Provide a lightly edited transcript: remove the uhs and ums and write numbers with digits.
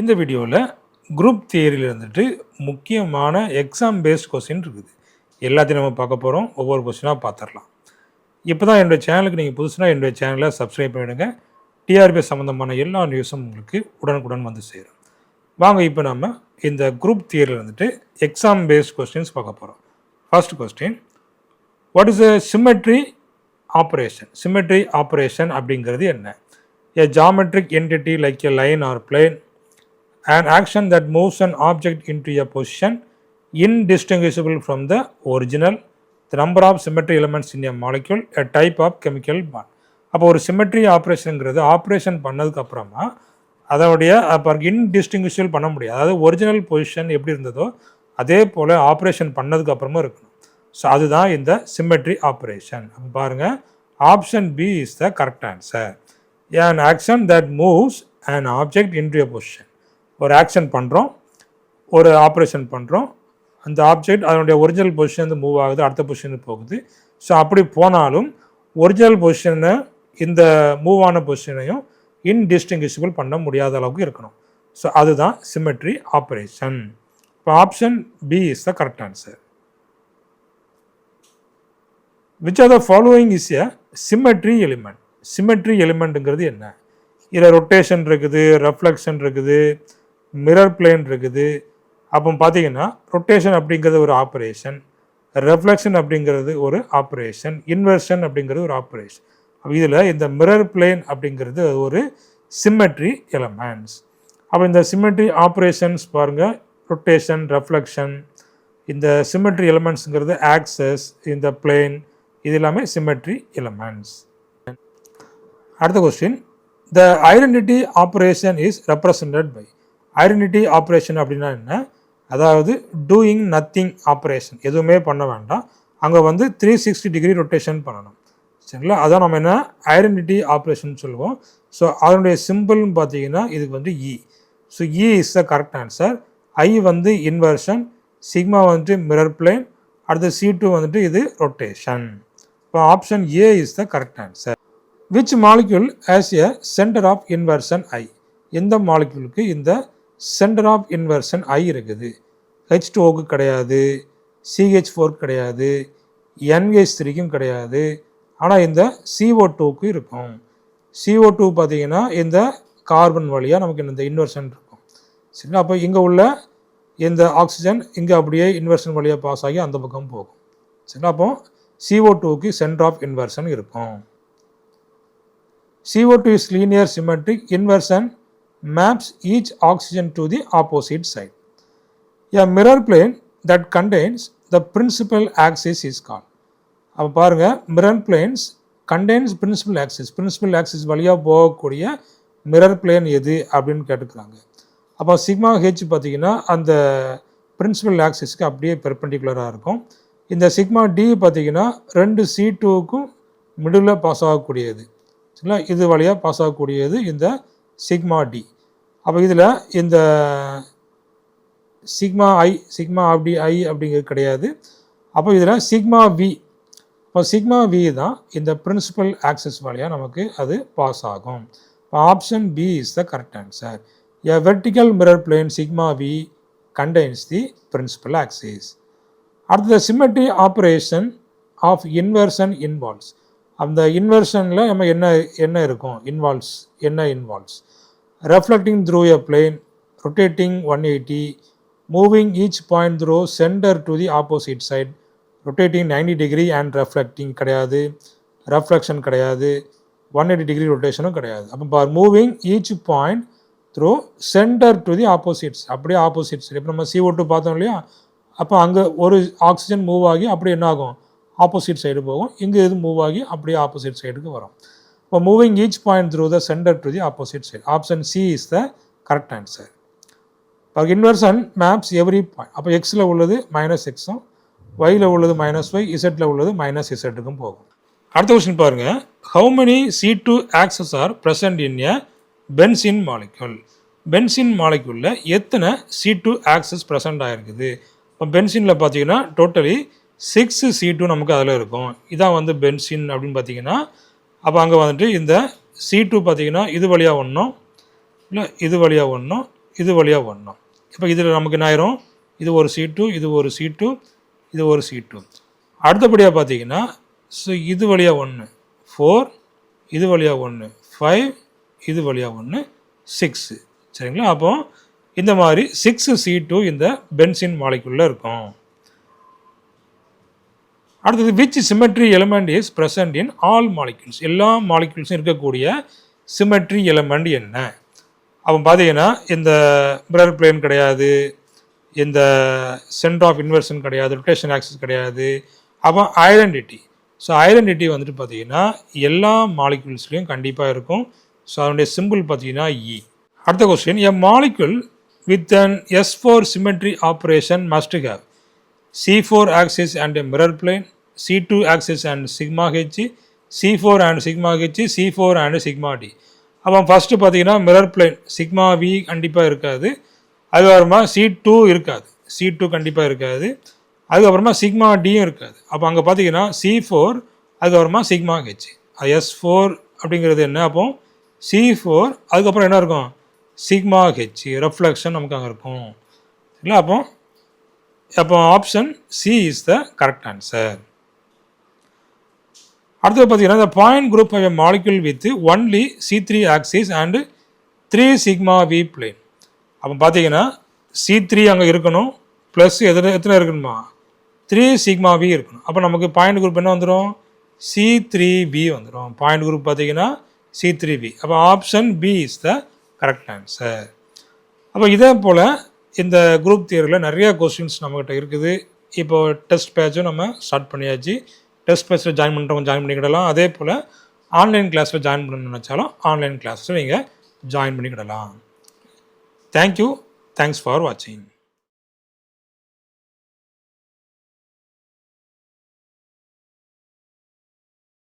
இந்த வீடியோவில் குரூப் தியரியில் இருந்துட்டு முக்கியமான எக்ஸாம் பேஸ்ட் கொஸ்டின் இருக்குது. எல்லாத்தையும் நம்ம பார்க்க போகிறோம். ஒவ்வொரு கொஸ்டினாக பார்த்துடலாம். இப்போ தான் என்னுடைய சேனலுக்கு நீங்கள் புதுசுனா என்னுடைய சேனலை சப்ஸ்கிரைப் பண்ணிவிடுங்க. டிஆர்பி சம்மந்தமான எல்லா நியூஸும் உங்களுக்கு உடனுக்குடன் வந்து சேரும். வாங்க இப்போ நம்ம இந்த குரூப் தியரியில் இருந்துட்டு எக்ஸாம் பேஸ்ட் கொஸ்டின்ஸ் பார்க்க போகிறோம். First question, what is a symmetry operation? Symmetry operation அப்படிங்கிறது என்ன? A geometric entity like a line or plane, an action that moves an object into a position indistinguishable from the original, the number of symmetry elements in a molecule, a type of chemical bond. அப்போ ஒரு symmetry ஆப்ரேஷனுங்கிறது operation பண்ணதுக்கு அப்புறமா அதோடைய அப்போ indistinguishable பண்ண முடியாது. அதாவது original position எப்படி இருந்ததோ அதே போல் ஆப்ரேஷன் பண்ணதுக்கு அப்புறமா இருக்கணும். ஸோ அதுதான் இந்த சிமெட்ரி ஆப்ரேஷன். அப்போ பாருங்கள், option B is the correct answer. an action that moves an object into a position. ஒரு ஆக்ஷன் பண்ணுறோம், ஒரு ஆப்ரேஷன் பண்ணுறோம், அந்த ஆப்ஜெக்ட் அதனுடைய ஒரிஜினல் பொசிஷன் மூவ் ஆகுது, அடுத்த பொசிஷனுக்கு போகுது. ஸோ அப்படி போனாலும் ஒரிஜினல் பொசிஷனை இந்த மூவ் ஆன பொசிஷனையும் இன்டிஸ்டிங்கிஷபிள் பண்ண முடியாத அளவுக்கு இருக்கணும். ஸோ அதுதான் சிமெட்ரி ஆப்ரேஷன். இப்போ option B is the correct answer. Which are the following is a symmetry element? Symmetry எலிமெண்ட்டுங்கிறது என்ன? இதில் ரொட்டேஷன் இருக்குது, ரெஃப்ளெக்ஷன் இருக்குது, மிரர் பிளேன் இருக்குது. அப்போ பார்த்தீங்கன்னா ரொட்டேஷன் அப்படிங்கிறது ஒரு ஆப்ரேஷன், ரெஃப்ளெக்ஷன் அப்படிங்கிறது ஒரு ஆப்ரேஷன், இன்வெர்ஷன் அப்படிங்கிறது ஒரு ஆப்ரேஷன். அப்போ இதில் இந்த மிரர் பிளேன் அப்படிங்கிறது ஒரு சிமெட்ரி எலமெண்ட்ஸ். அப்போ இந்த சிமெட்ரி ஆப்ரேஷன்ஸ் பாருங்கள், ரொட்டேஷன், ரெஃப்ளெக்ஷன், இந்த சிமெட்ரி எலமெண்ட்ஸுங்கிறது ஆக்சஸ், இந்த பிளேன், இது எல்லாமே சிமெட்ரி எலமெண்ட்ஸ். அடுத்த question, the identity operation is represented by. Identity operation அப்படின்னா என்ன? அதாவது டூயிங் நத்திங் ஆப்ரேஷன், எதுவுமே பண்ண வேண்டாம், அங்கே வந்து 360 டிகிரி ரொட்டேஷன் பண்ணணும். சரிங்களா? அதான் நம்ம என்ன ஐடென்டிட்டி ஆப்ரேஷன் சொல்லுவோம். ஸோ அதனுடைய சிம்பிள்னு பார்த்தீங்கன்னா இதுக்கு வந்து E. So E is the correct answer. I வந்து இன்வர்ஷன், சிக்மா வந்துட்டு மிரர் பிளேன், அடுத்து C2 வந்துட்டு இது ரொட்டேஷன். இப்போ option A is the correct answer. Which molecule has a centre of inversion I? எந்த மாலிக்யூலுக்கு இந்த சென்டர் ஆஃப் இன்வர்ஷன் ஐ இருக்குது? H2O கிடையாது, CH4 கிடையாது, NH3க்கும் கிடையாது, ஆனால் இந்த CO2க்கு இருக்கும். CO2 பார்த்தீங்கன்னா இந்த கார்பன் வழியாக நமக்கு இந்த இன்வர்ஷன் இருக்கும். சரிங்களா? அப்போ இங்கே உள்ள இந்த ஆக்சிஜன் இங்கே அப்படியே இன்வர்ஷன் வழியாக பாஸ் ஆகி அந்த பக்கம் போகும். சரிங்களா? அப்போ CO2க்கு சென்டர் ஆஃப் இன்வர்ஷன் இருக்கும். CO2 is linear symmetric. Inversion maps each oxygen to the opposite side. A mirror plane that contains the principal axis is called. அப்போ பாருங்கள், mirror planes contains principal axis. principal axis வழியாக போகக்கூடிய mirror plane எது அப்படின்னு கேட்டுக்கிறாங்க. அப்போ sigma H பார்த்தீங்கன்னா அந்த பிரின்சிபல் ஆக்சிஸ்க்கு அப்படியே பெர்பெண்டிகுலராக இருக்கும். இந்த சிக்மா டி பார்த்தீங்கன்னா 2 C2க்கும் மிடில் பாஸ் ஆகக்கூடியது. சரிங்களா? இது வழியாக பாஸ் ஆகக்கூடியது இந்த சிக்மா டி. அப்போ இதில் இந்த சிக்மா ஐ, சிக்மா அப்படி ஐ அப்படிங்கிறது கிடையாது. அப்போ இதில் சிக்மா வி, இப்போ சிக்மா வி தான் இந்த பிரின்சிபல் ஆக்சிஸ் வழியாக நமக்கு அது பாஸ் ஆகும். இப்போ option B is the correct answer. A vertical mirror plane sigma V contains the principal axis. அடுத்தது symmetry operation of inversion involves. அந்த இன்வர்ஷனில் நம்ம என்ன இருக்கும்? Involves reflecting through a plane, rotating 180, moving each point through centre to the opposite side, rotating 90 degree and reflecting கிடையாது, reflection கிடையாது, 180 degree ரொட்டேஷனும் கிடையாது. அப்போ moving each point through centre to the opposites, அப்படியே ஆப்போசிட் சைடு. இப்போ நம்ம CO2 பார்த்தோம் இல்லையா? அப்போ அங்கே ஒரு ஆக்சிஜன் மூவ் ஆகி அப்படி என்ன ஆகும்? ஆப்போசிட் சைடு போகும். இங்கே இது மூவ் ஆகி அப்படியே ஆப்போசிட் சைடுக்கு வரும். இப்போ moving each point through the centre to the opposite side. Option C is the correct answer. இப்போ இன்வர்ஷன் மேப்ஸ் எவ்ரி பாயிண்ட். அப்போ எக்ஸில் உள்ளது -Xம், ஒயில் உள்ளது -Y, இசட்டில் உள்ளது -Zக்கும் போகும். அடுத்த கொஸ்டின் பாருங்கள், how many C2 axes are present in a benzene molecule? Benzene மாலிக்யூலில் எத்தனை C2 ஆக்சஸ் ப்ரெசன்ட் ஆகிருக்குது? இப்போ பென்சினில் பார்த்தீங்கன்னா டோட்டலி 6 C2 நமக்கு அதில் இருக்கும். இதான் வந்து பென்சின் அப்படின்னு பார்த்தீங்கன்னா, அப்போ அங்கே வந்துட்டு இந்த C2 பார்த்தீங்கன்னா இது வழியாக ஒன்றும் இல்லை, இது வழியாக ஒன்றும், இது வழியாக வரணும். இப்போ இதில் நமக்கு என்ன ஆயிரும், இது ஒரு C2, இது ஒரு C2, இது ஒரு C2. அடுத்தபடியாக பார்த்தீங்கன்னா ஸோ இது வழியாக 1 4, இது வழியாக 1 5, இது வழியாக 1 6. சரிங்களா? அப்போ இந்த மாதிரி 6C2 இந்த பென்சின் மாலிகுலில் இருக்கும். அடுத்தது which symmetry element is present in all molecules, எல்லா மாலிகுல்ஸும் இருக்கக்கூடிய சிமெட்ரி எலிமெண்ட் என்ன? அப்போ பார்த்தீங்கன்னா இந்த மிரர் பிளேன் கிடையாது, இந்த சென்டர் ஆஃப் இன்வெர்ஷன் கிடையாது, ரொட்டேஷன் ஆக்சிஸ் கிடையாது. அப்போ ஐடென்டிட்டி, ஸோ ஐடென்டிட்டி வந்துட்டு பார்த்தீங்கன்னா எல்லா மாலிகுல்ஸ்லேயும் கண்டிப்பாக இருக்கும். ஸோ அதனுடைய சிம்பிள் பார்த்தீங்கன்னா இ. அடுத்த question, a molecule with an S4 symmetry operation must have C4 axis and a mirror plane, C2 axis and sigma h, C4 and sigma h, C4 and sigma d. அப்போ first பார்த்தீங்கன்னா mirror plane sigma we கண்டிப்பாக இருக்காது, அதுக்கப்புறமா C2 இருக்காது, C2 கண்டிப்பாக இருக்காது, அதுக்கப்புறமா sigma டியும் இருக்காது. அப்போ அங்கே பார்த்தீங்கன்னா C4 அதுக்கப்புறமா சிக்மா ஹெச், S4 அப்படிங்கிறது என்ன, அப்போ C4 அதுக்கப்புறம் என்ன இருக்கும், சிக்மா ஹெச் ரெஃப்ளெக்ஷன் நமக்கு அங்கே இருக்கும். இல்லை அப்போ option C is the correct answer. அடுத்தது பார்த்தீங்கன்னா the point group of a molecule with only C3 axis and 3 sigma v plane. அப்போ பார்த்தீங்கன்னா C3 அங்கே இருக்கணும், ப்ளஸ் எத்தனை இருக்கணுமா 3 sigma v இருக்கணும். அப்போ நமக்கு பாயிண்ட் குரூப் என்ன வந்துடும், C3b வந்துடும். பாயிண்ட் குரூப் பார்த்தீங்கன்னா C3b. அப்போ option B is the correct answer. அப்போ இதே போல் இந்த குரூப் தியரியில் நிறைய கொஸ்டின்ஸ் நம்மகிட்ட இருக்குது. இப்போ டெஸ்ட் பேட்சும் நம்ம ஸ்டார்ட் பண்ணியாச்சு. டெஸ்ட் பேட்சில் ஜாயின் பண்ணுறவங்க ஜாயின் பண்ணிக்கிடலாம். அதே போல் ஆன்லைன் கிளாஸில் ஜாயின் பண்ணணும்னு நினச்சாலும் ஆன்லைன் கிளாஸில் நீங்கள் ஜாயின் பண்ணிக்கிடலாம். தேங்க்யூ, தேங்க்ஸ் ஃபார் வாட்சிங்.